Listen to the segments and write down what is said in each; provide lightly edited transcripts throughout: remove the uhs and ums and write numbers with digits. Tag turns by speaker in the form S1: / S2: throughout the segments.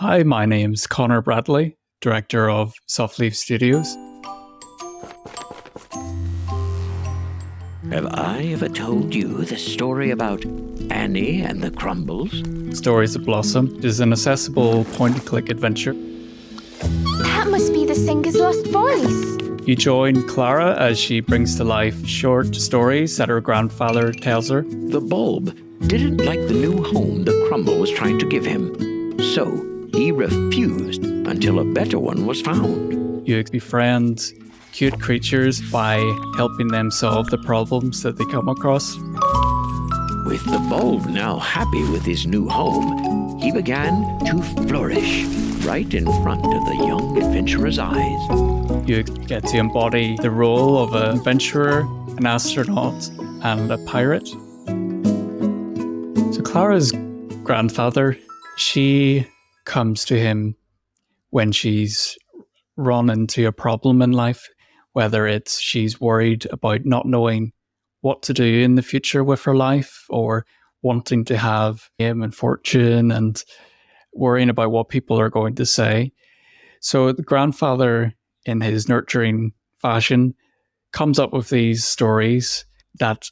S1: Hi, my name's Connor Bradley, director of Softleaf Studios.
S2: Have I ever told you the story about Annie and the Crumbles?
S1: Stories of Blossom is an accessible point-and-click adventure.
S3: That must be the singer's lost voice.
S1: You join Clara as she brings to life short stories that her grandfather tells her.
S2: The bulb didn't like the new home the Crumble was trying to give him, so he refused until a better one was found.
S1: You befriend cute creatures by helping them solve the problems that they come across.
S2: With the bulb now happy with his new home, he began to flourish right in front of the young adventurer's eyes.
S1: You get to embody the role of an adventurer, an astronaut, and a pirate. So Clara's grandfather, she comes to him when she's run into a problem in life, whether it's she's worried about not knowing what to do in the future with her life, or wanting to have fame and fortune and worrying about what people are going to say. So the grandfather, in his nurturing fashion, comes up with these stories that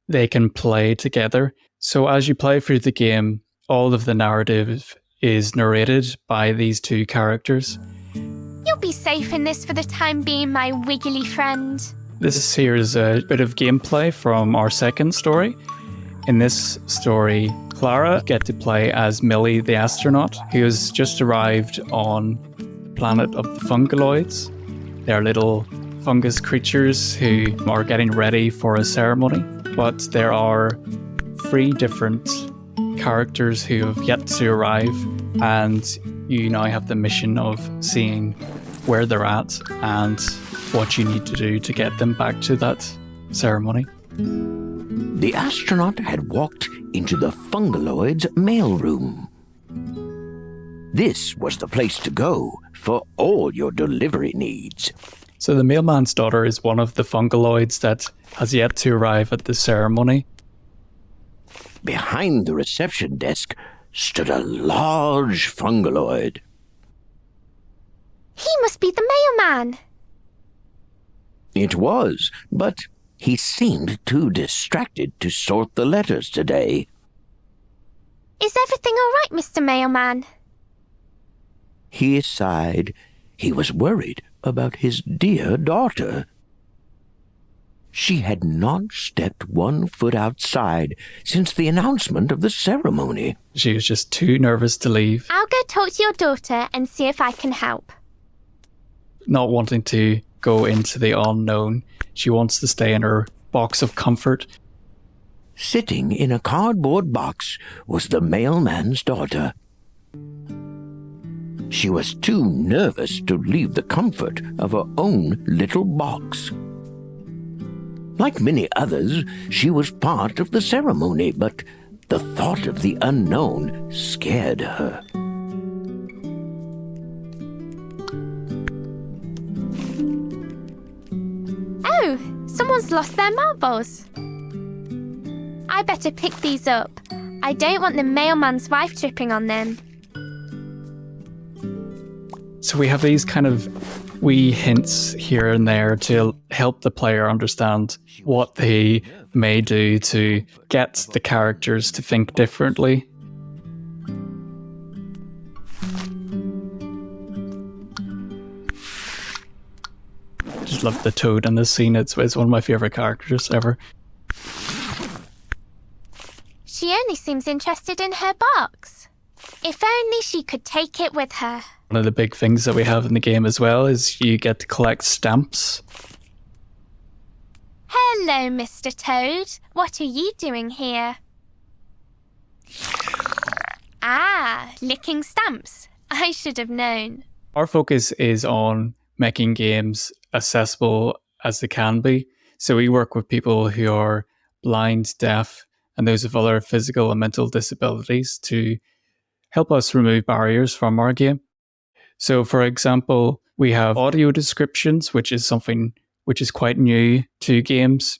S1: they can play together. So as you play through the game, all of the narrative is narrated by these two characters.
S3: You'll be safe in this for the time being, my wiggly friend.
S1: This here is a bit of gameplay from our second story. In this story, Clara gets to play as Millie the astronaut, who has just arrived on the planet of the Fungaloids. They're little fungus creatures who are getting ready for a ceremony, but there are 3 different characters who have yet to arrive, and you now have the mission of seeing where they're at and what you need to do to get them back to that ceremony.
S2: The astronaut had walked into the Fungaloid's mailroom. This was the place to go for all your delivery needs.
S1: So the mailman's daughter is one of the Fungaloids that has yet to arrive at the ceremony.
S2: Behind the reception desk stood a large Fungaloid.
S3: He must be the mailman.
S2: It was, but he seemed too distracted to sort the letters today.
S3: Is everything all right, Mr. Mailman?
S2: He sighed. He was worried about his dear daughter. She had not stepped 1 foot outside since the announcement of the ceremony.
S1: She was just too nervous to leave.
S3: I'll go talk to your daughter and see if I can help.
S1: Not wanting to go into the unknown, she wants to stay in her box of comfort.
S2: Sitting in a cardboard box was the mailman's daughter. She was too nervous to leave the comfort of her own little box. Like many others, she was part of the ceremony, but the thought of the unknown scared her.
S3: Oh, someone's lost their marbles. I better pick these up. I don't want the mailman's wife tripping on them.
S1: So we have these kind of wee hints here and there to help the player understand what they may do to get the characters to think differently. Just love the toad in this scene. It's one of my favorite characters ever.
S3: She only seems interested in her box. If only she could take it with her.
S1: One of the big things that we have in the game as well is you get to collect stamps.
S3: Hello, Mr. Toad. What are you doing here? Ah, licking stamps. I should have known.
S1: Our focus is on making games accessible as they can be. So we work with people who are blind, deaf, and those with other physical and mental disabilities to help us remove barriers from our game. So, for example, we have audio descriptions, which is something which is quite new to games.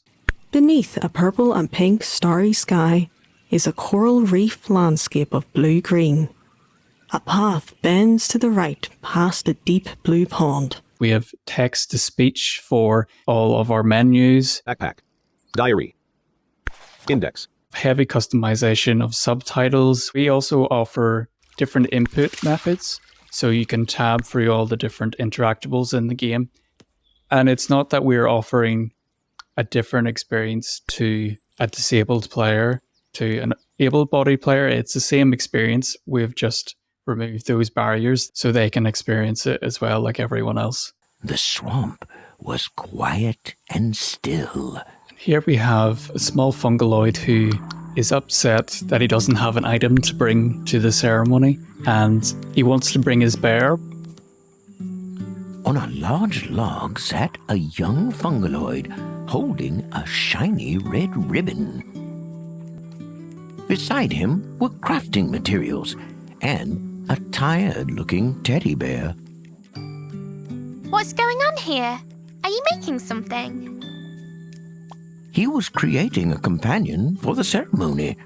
S4: Beneath a purple and pink starry sky is a coral reef landscape of blue-green. A path bends to the right past a deep blue pond.
S1: We have text-to-speech for all of our menus.
S5: Backpack. Diary. Index.
S1: Heavy customization of subtitles. We also offer different input methods, so you can tab through all the different interactables in the game. And it's not that we're offering a different experience to a disabled player, to an able-bodied player. It's the same experience. We've just removed those barriers so they can experience it as well like everyone else.
S2: The swamp was quiet and still.
S1: Here we have a small fungaloid who is upset that he doesn't have an item to bring to the ceremony, and he wants to bring his bear.
S2: On a large log sat a young fungaloid holding a shiny red ribbon. Beside him were crafting materials and a tired-looking teddy bear.
S3: What's going on here? Are you making something?
S2: He was creating a companion for the ceremony,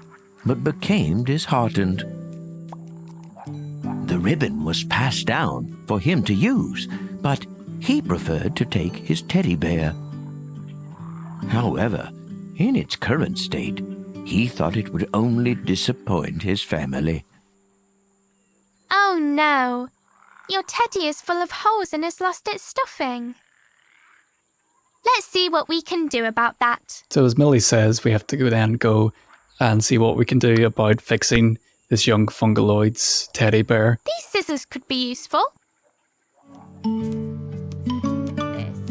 S2: but became disheartened. The ribbon was passed down for him to use, but he preferred to take his teddy bear. However, in its current state, he thought it would only disappoint his family.
S3: Oh no! Your teddy is full of holes and has lost its stuffing. Let's see what we can do about that.
S1: So as Millie says, we have to go and see what we can do about fixing this young fungaloid's teddy bear.
S3: These scissors could be useful.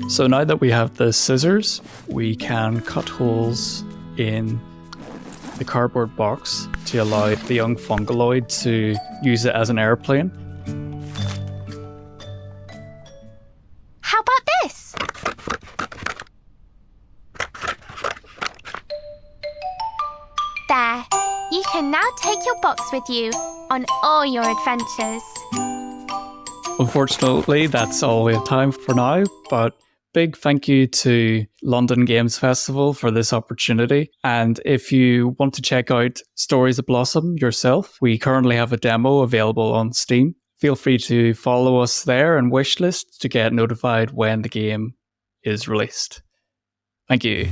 S1: So now that we have the scissors, we can cut holes in the cardboard box to allow the young fungaloid to use it as an airplane.
S3: How about this? There. You can now take your box with you on all your adventures.
S1: Unfortunately, that's all we have time for now, but big thank you to London Games Festival for this opportunity. And if you want to check out Stories of Blossom yourself, we currently have a demo available on Steam. Feel free to follow us there and wishlist to get notified when the game is released. Thank you.